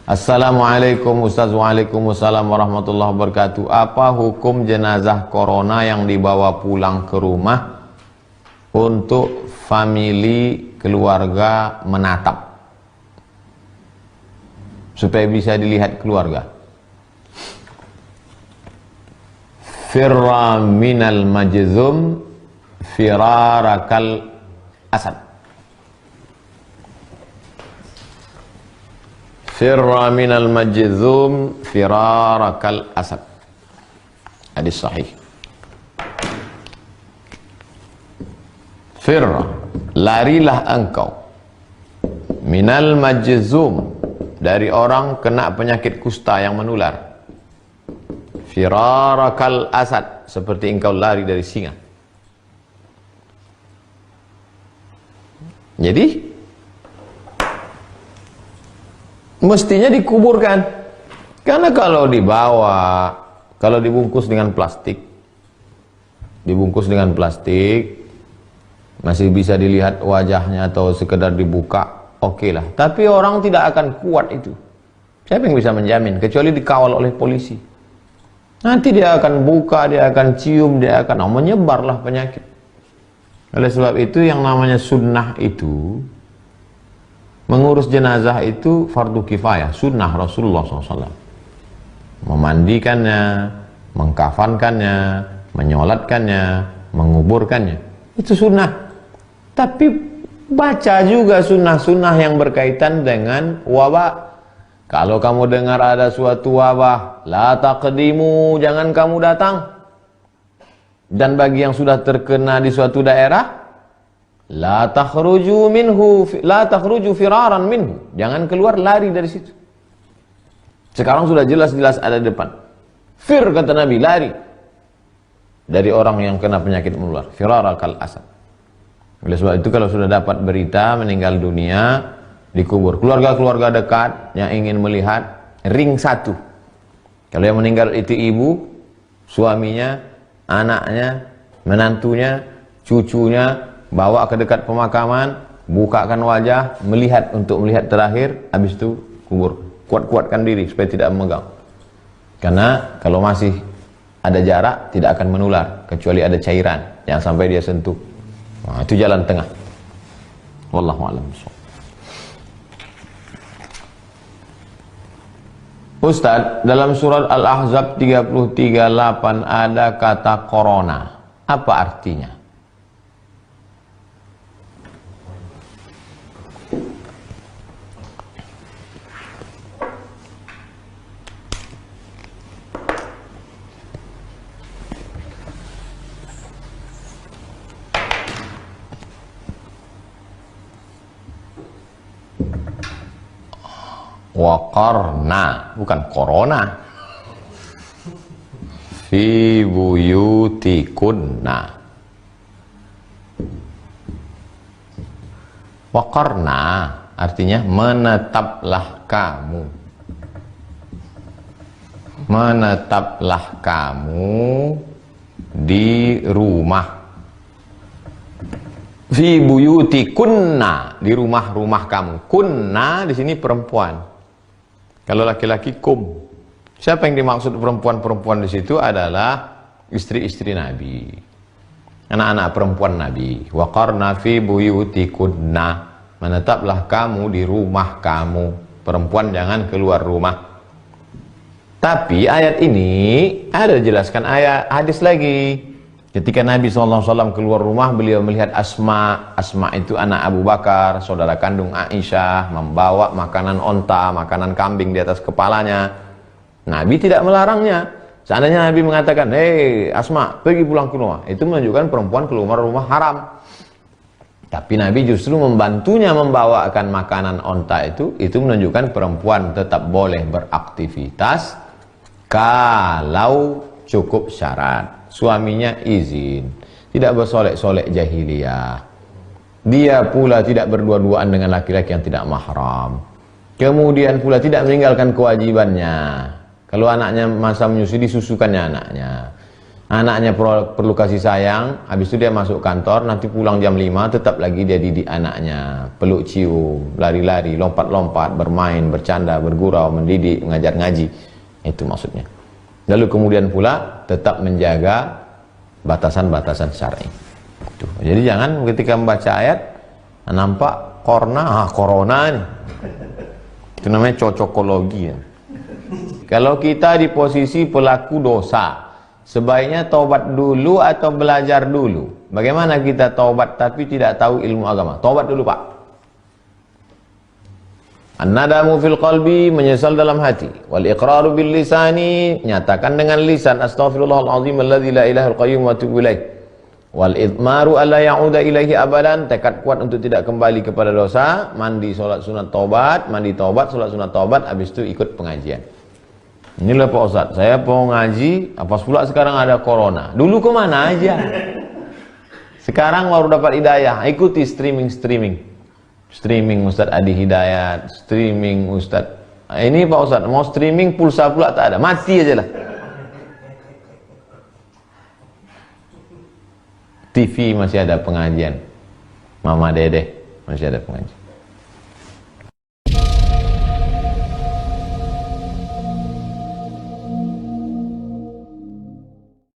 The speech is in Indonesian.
Assalamualaikum Ustaz. Waalaikumsalam warahmatullahi wabarakatuh. Apa hukum jenazah corona yang dibawa pulang ke rumah untuk famili keluarga menatap supaya bisa dilihat keluarga? Firra minal majzum firarakal asad. Firra minal majzum firarakal asad. Hadis sahih. Firra, larilah engkau, minal majzum, dari orang kena penyakit kusta yang menular. Firarakal asad, seperti engkau lari dari singa. Jadi mestinya dikuburkan, karena kalau dibawa, kalau dibungkus dengan plastik, masih bisa dilihat wajahnya atau sekedar dibuka, oke lah. Tapi orang tidak akan kuat itu. Siapa yang bisa menjamin? Kecuali dikawal oleh polisi. Nanti dia akan buka, dia akan cium, dia akan menyebarlah penyakit. Oleh sebab itu yang namanya sunnah itu, mengurus jenazah itu fardu kifayah, sunnah Rasulullah SAW. Memandikannya, mengkafankannya, menyolatkannya, menguburkannya, itu sunnah. Tapi baca juga sunnah-sunnah yang berkaitan dengan wabah. Kalau kamu dengar ada suatu wabah, la taqdimu, jangan kamu datang. Dan bagi yang sudah terkena di suatu daerah, la takhruju minhu, la takhruju firaran minhu, jangan keluar lari dari situ. Sekarang sudah jelas-jelas ada di depan. Fir, kata Nabi, lari dari orang yang kena penyakit menular. Firarakal asad. Oleh sebab itu kalau sudah dapat berita meninggal dunia, dikubur. Keluarga-keluarga dekat yang ingin melihat, ring satu. Kalau yang meninggal itu ibu, suaminya, anaknya, menantunya, cucunya, bawa ke dekat pemakaman, bukakan wajah, melihat untuk melihat terakhir, habis itu kubur. Kuat-kuatkan diri supaya tidak memegang. Karena kalau masih ada jarak, tidak akan menular, kecuali ada cairan, jangan sampai dia sentuh. Nah, itu jalan tengah. Wallahu a'lam. Ustadz, dalam surat Al-Ahzab 33:8 ada kata corona. Apa artinya? Waqarna, bukan corona. Fi buyutikunna. Waqarna artinya menetaplah kamu. Menetaplah kamu di rumah. Fi buyutikunna, di rumah-rumah kamu. Kunna di sini perempuan. Kalau laki-laki kum. Siapa yang dimaksud perempuan-perempuan di situ adalah istri-istri Nabi, anak-anak perempuan Nabi. Waqarna fi buyutikunna, menetaplah kamu di rumah kamu. Perempuan jangan keluar rumah. Tapi ayat ini ada dijelaskan ayat hadis lagi. Ketika Nabi SAW keluar rumah, beliau melihat Asma. Asma itu anak Abu Bakar, saudara kandung Aisyah, membawa makanan onta, makanan kambing di atas kepalanya. Nabi tidak melarangnya. Seandainya Nabi mengatakan, hei Asma, pergi pulang ke rumah, itu menunjukkan perempuan keluar rumah haram. Tapi Nabi justru membantunya membawakan makanan onta itu menunjukkan perempuan tetap boleh beraktivitas kalau cukup syarat. Suaminya izin, tidak bersolek-solek jahiliyah. Dia pula tidak berdua-duaan dengan laki-laki yang tidak mahram. Kemudian pula tidak meninggalkan kewajibannya. Kalau anaknya masa menyusui, disusukannya anaknya. Anaknya perlu kasih sayang, habis itu dia masuk kantor, nanti pulang jam 5, tetap lagi dia didik anaknya. Peluk cium, lari-lari, lompat-lompat, bermain, bercanda, bergurau, mendidik, mengajar ngaji. Itu maksudnya. Lalu kemudian pula tetap menjaga batasan-batasan syar'i. Jadi jangan ketika membaca ayat, nampak corona nih. Itu namanya cocokologi ya. Kalau kita di posisi pelaku dosa, sebaiknya taubat dulu atau belajar dulu? Bagaimana kita taubat tapi tidak tahu ilmu agama? Taubat dulu, Pak. An-nadamu fil qalbi, menyesal dalam hati. Wal iqraru bil lisani, nyatakan dengan lisan, astaghfirullahalazim alladzi la ilaha illallah wa atubu ilaih. Wal idmaru alla ya'uda ilaihi abadan, tekad kuat untuk tidak kembali kepada dosa. Mandi salat sunat taubat, mandi taubat, salat sunat taubat, habis itu ikut pengajian. Inilah Pak Ustadz, saya mau ngaji, apa pula sekarang ada corona. Dulu kemana aja? Sekarang baru dapat hidayah, ikuti streaming. Streaming Ustadz Adi Hidayat, streaming Ustadz. Ini Pak Ustadz, mau streaming pulsa pula tak ada, mati aja lah. TV masih ada pengajian, Mama Dede masih ada pengajian.